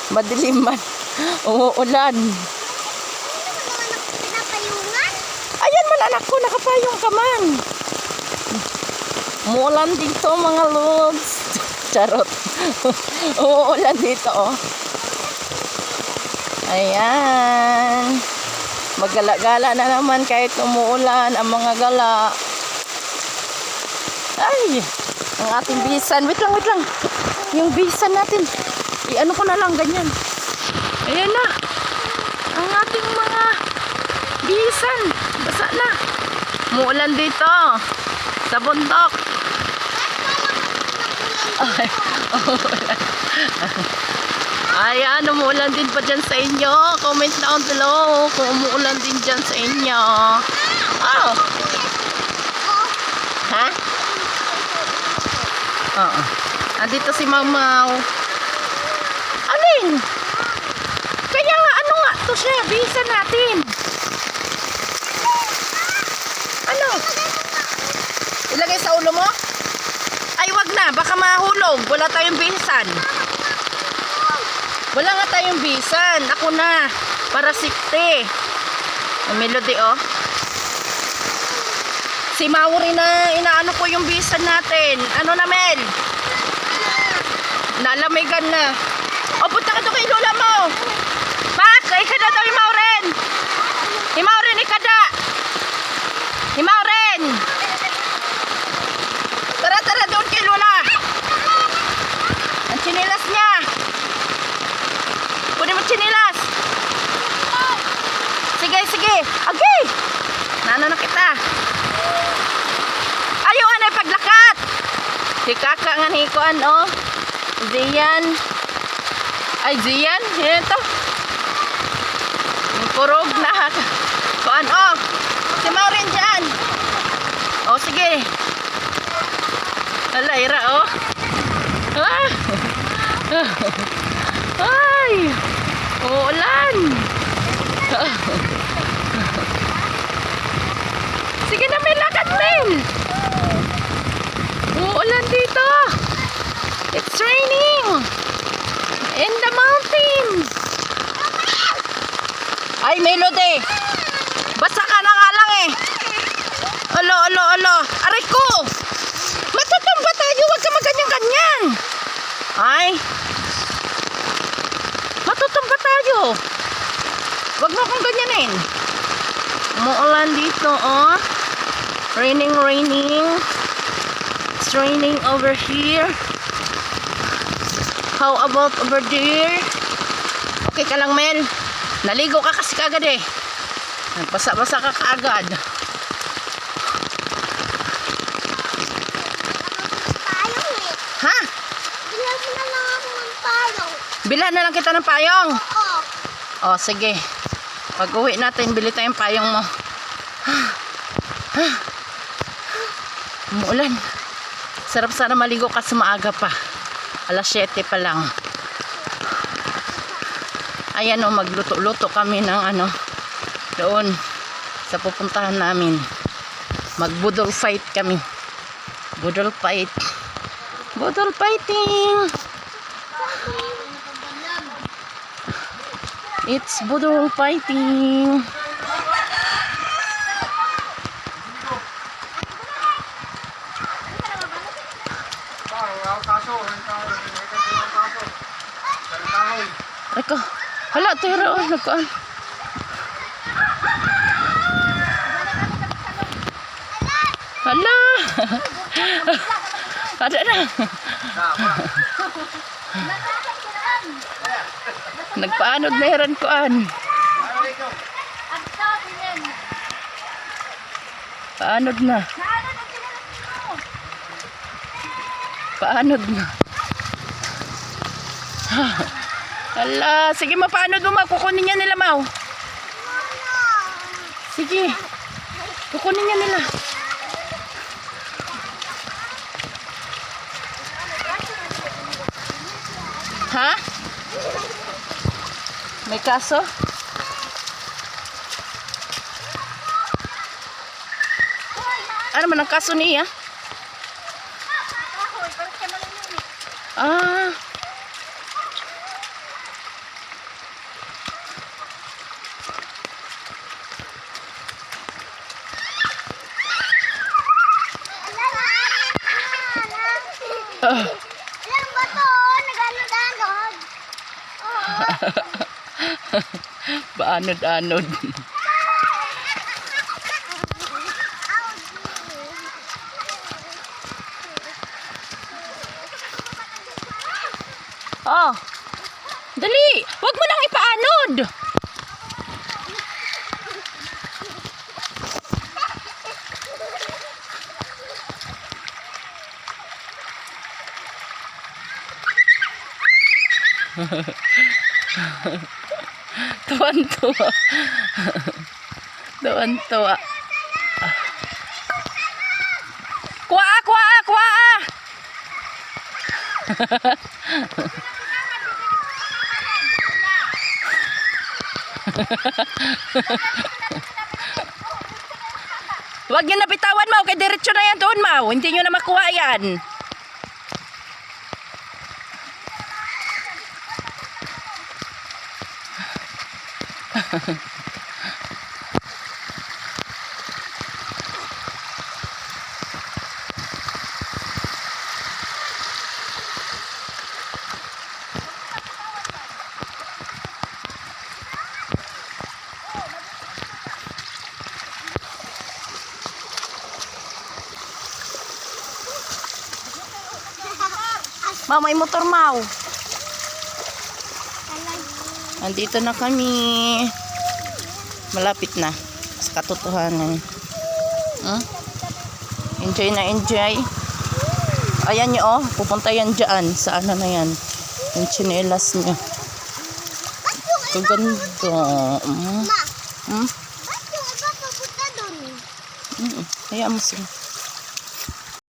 Madilim man. Umuulan. Ayan man anak ko, nakapayong ka man. Umuulan dito mga lods. Charot. Umuulan dito oh. Ayan. Maggala-gala na naman kahit umuulan ang mga gala. Ay, ang ating bisan. Wait lang. Yung bisan natin. I-ano ko na lang, ganyan. Ayan na. Ang ating mga bisan. Basa na. Umuulan dito. Sa bundok. Ay, umuulan. Ayan, umuulan din pa dyan sa inyo. Comment down below kung umuulan din dyan sa inyo. Oh. Ha? Oo. Andito si Mamaw. Alin? Kaya nga, ano nga? Ito siya, bisa natin. Ano? Ilagay sa ulo mo? Ay, wag na. Baka mahulog. Wala tayong bisan. Wala nga tayong bisan. Ako na. Para sikte. Ang melody, oh. Si Mauri na inaano ko yung bisan natin. Ano na, Mel? Nalamigan na. O, punta ka to kay Lola mo. Pak, ikada daw Himauren. Himauren, ikada. Himauren. Tara, doon kay Lola. Ang chinilas niya. Kunin mo chinilas. Sige. Okay. Nano na kita. Ayaw anay paglakat. Si kaka nga hikuan, oh. Ziyan. Ay, Ziyan. Yan ito. Purog na. Kuan, oh. Si Maureen dyan. Oh, sige. Ala, ira, oh. Ah. Ay. Uulan. Sige na, may lakad, Mel. Uulan dito. It's raining. In the mountains. Ay, Melody. Basa ka na nga lang eh. Alo. Aray ko. Matutumba tayo. Huwag ka maganyan-ganyan. Ay. Matutumba tayo. Huwag mo akong ganyanin. Umuulan dito, oh. Raining. It's raining over here. How about over there? Okay ka lang, Mel. Naligo ka kasi kagad eh. Nagpasa-basa ka kaagad. Ha? Bilhan na lang kita ng payong. Oh, sige. Pag uwi natin, bili tayong payong mo. Umuulan. Sarap sana maligo kasi maaga pa. Alas 7 pa lang. Ayan o, magluto-luto kami ng ano, doon sa pupuntahan namin. Magbudol fight kami. Budol fight. Budol fighting. It's budol fighting. Eko, hala, tira o, nagkaan. Hala. Ada na. Nagpaanod na heran koan. Paanod na. Paanod na. Hala, sige mapaanod mo, kukunin niya nila, Mau. Sige. Kukunin niya nila. Ha? May kaso? Ano man ang kaso niya? Ah. ba to? Nag-anod-anod. Baanod-anod. Oh. Dali! Huwag mo nang ipaanod! Tuwan-tuwa. Tuwan-tuwa. Kuha! Kuha! Kuha! Huwag nyo napitawan, Mau. Kay diretso na yan doon, Mau. Hindi nyo na makuha yan. Mau, may motor, Mau. Andito na kami. Malapit na sa katotohanan. Enjoy na enjoy. Ayan nyo, oh. Pupunta yan dyan. Sa ano na yan. Yung chinelas niya. Kaganda. Ma, ba't yung iba papunta doon? Hayaan mo sila.